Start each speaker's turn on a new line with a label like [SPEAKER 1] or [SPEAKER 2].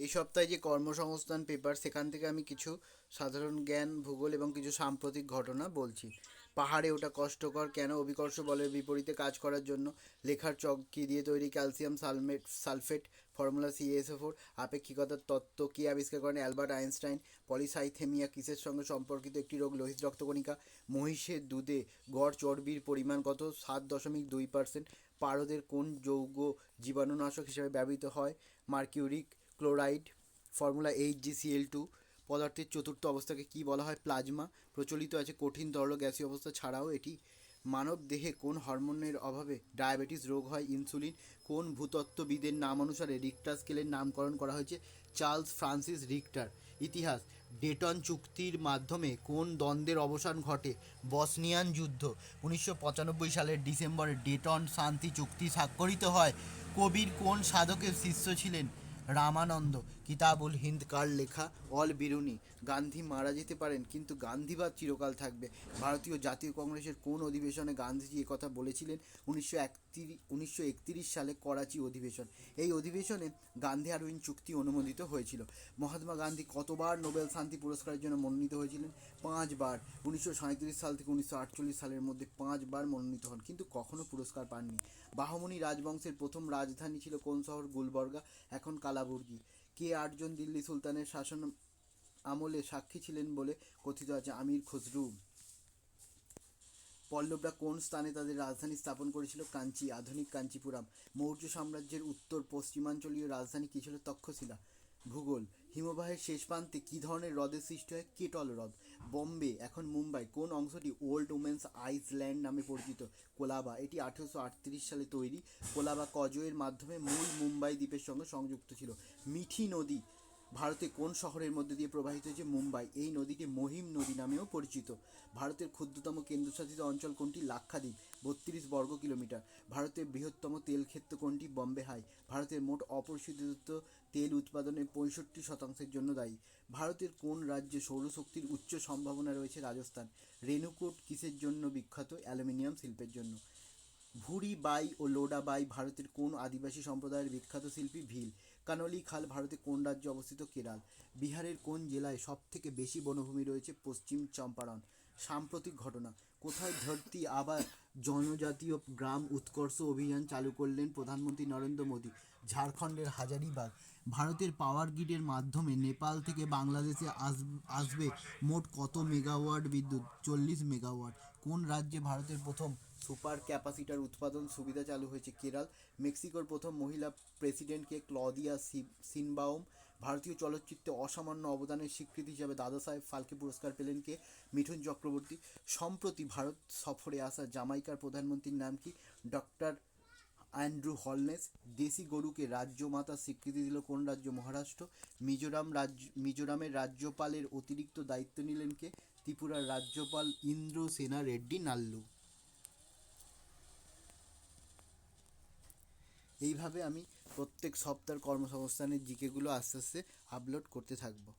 [SPEAKER 1] এই সপ্তাহে যে কর্মসংস্থান পেপার, সেখান থেকে আমি কিছু সাধারণ জ্ঞান, ভূগোল এবং কিছু সাম্প্রতিক ঘটনা বলছি। পাহাড়ে ওঠা কষ্টকর কেন? অভিকর্ষ বলের বিপরীতে কাজ করার জন্য। লেখার চক কি দিয়ে তৈরি? Calcium sulphate. Formula CaSO4। আপেক্ষিকতার তত্ত্ব কে আবিষ্কার করেন? Albert Einstein. পলিসাইথেমিয়া কিসের সঙ্গে সম্পর্কিত একটি রোগ? লোহিত রক্তকণিকা। মহিষের দুধে গড় চর্বির পরিমাণ কত? 7.2%। পারদের কোন যৌগ জীবাণুনাশক হিসেবে ব্যবহৃত হয়? Mercuric chloride. Formula HgCl2। পদার্থের চতুর্থ অবস্থাকে কি বলা হয়? প্লাজমা। প্রচলিত আছে কঠিন তরল গ্যাসীয় অবস্থা ছাড়াও এটি। মানব দেহে কোন হরমোনের অভাবে ডায়াবেটিস রোগ হয়? ইনসুলিন। কোন ভূতত্ত্ববিদের নাম অনুসারে রিক্টার স্কেলের নামকরণ করা হয়েছে? Charles Francis Richter. ইতিহাস। ডেটন চুক্তির মাধ্যমে কোন দ্বন্দ্বের অবসান ঘটে? বসনিয়ান যুদ্ধ। 1995 সালের ডিসেম্বরে ডেটন শান্তি চুক্তি স্বাক্ষরিত হয়। কবির কোন সাধকের শিষ্য ছিলেন? রামানন্দ। কিতাবুল হিন্দ কার লেখা? অল বিরুনি। গান্ধী মারা যেতে পারেন, কিন্তু গান্ধীবাদ চিরকাল থাকবে। ভারতীয় জাতীয় কংগ্রেসের কোন অধিবেশনে গান্ধীজি একথা বলেছিলেন? 1931 সালে করাচি অধিবেশন। এই অধিবেশনে গান্ধী আরউইন চুক্তি অনুমোদিত হয়েছিল। মহাত্মা গান্ধী কতবার নোবেল শান্তি পুরস্কারের জন্য মনোনীত হয়েছিলেন? 5বার। 1937 সাল থেকে 1948 সালের মধ্যে 5বার মনোনীত হন, কিন্তু কখনো পুরস্কার পাননি। বাহমনি রাজবংশের প্রথম রাজধানী ছিল কোন শহর? গুলবর্গা, এখন কালাবুর্গি। কে 8জন দিল্লি সুলতানের শাসন আমলে সাক্ষী ছিলেন বলে কথিত আছে? আমির খসরু। পল্লবরা কোন স্থানে তাদের রাজধানী স্থাপন করেছিল? কাঞ্চি, আধুনিক কাঞ্চিপুরাম। মৌর্য সাম্রাজ্যের উত্তর পশ্চিমাঞ্চলীয় রাজধানী কী ছিল? তক্ষশিলা। ভূগোল। হিমবাহের শেষ প্রান্তে কী ধরনের হ্রদের সৃষ্টি হয়? কেটল হ্রদ। বোম্বে, এখন মুম্বাই, কোন অংশটি ওল্ড উমেন্স আইল্যান্ড নামে পরিচিত? কোলাবা। এটি 1838 সালে তৈরি। কোলাবা কজওয়ের মাধ্যমে মূল মুম্বাই দ্বীপের সঙ্গে সংযুক্ত ছিল। মিঠি নদী ভারতে কোন শহরের মধ্যে দিয়ে প্রবাহিত হয়েছে? মুম্বাই। এই নদীটি মহিম নদী নামেও পরিচিত। ভারতের ক্ষুদ্রতম কেন্দ্রশাসিত অঞ্চল কোনটি? লাক্ষাদ্বীপ, 32 বর্গ কিলোমিটার। ভারতের বৃহত্তম তেল ক্ষেত্র কোনটি? বম্বে হাই। ভারতের মোট অপরিশোধিত তেল উৎপাদনের 65% জন্য দায়ী। ভারতের কোন রাজ্যে সৌরশক্তির উচ্চ সম্ভাবনা রয়েছে? রাজস্থান। রেণুকূট কিসের জন্য বিখ্যাত? অ্যালুমিনিয়াম শিল্পের জন্য। ভুরি বাই ও লোডা বাই ভারতের কোন আদিবাসী সম্প্রদায়ের বিখ্যাত শিল্পী? ভিল। কানলি খাল ভারতের কোন রাজ্যে অবস্থিত? কেরাল। বিহারের কোন জেলায় সবথেকে বেশি বনভূমি রয়েছে? পশ্চিম চম্পারণ। সাম্প্রতিক ঘটনা। কোথায় ধরতি আবার জনজাতীয় গ্রাম উৎকর্ষ অভিযান চালু করলেন প্রধানমন্ত্রী নরেন্দ্র মোদী? ঝাড়খণ্ডের হাজারিবাগ। ভারতের পাওয়ার গ্রিডের মাধ্যমে নেপাল থেকে বাংলাদেশে আসবে মোট কত মেগাওয়াট বিদ্যুৎ? 40 মেগাওয়াট। কোন রাজ্যে ভারতের প্রথম সুপার ক্যাপাসিটার উৎপাদন সুবিধা চালু হয়েছে? কেরল। মেক্সিকোর প্রথম মহিলা প্রেসিডেন্টকে? ক্লদিয়া সিনবাউম। ভারতীয় চলচ্চিত্রে অসামান্য অবদানের স্বীকৃতি হিসাবে দাদাসাহেব ফালকে পুরস্কার পেলেন কে? মিঠুন চক্রবর্তী। সম্প্রতি ভারত সফরে আসা জামাইকার প্রধানমন্ত্রীর নাম কি? Doctor Andrew Holness. দেশি গরুকে রাজ্যমাতার স্বীকৃতি দিল কোন রাজ্য? মহারাষ্ট্র। মিজোরামের রাজ্যপালের অতিরিক্ত দায়িত্ব নিলেন কে? ত্রিপুরার রাজ্যপাল ইন্দ্রসেনা রেড্ডি নাল্লু। এইভাবে আমি প্রত্যেক সপ্তাহের কর্মসংস্থানের জিকেগুলো আস্তে আস্তে আপলোড করতে থাকবো।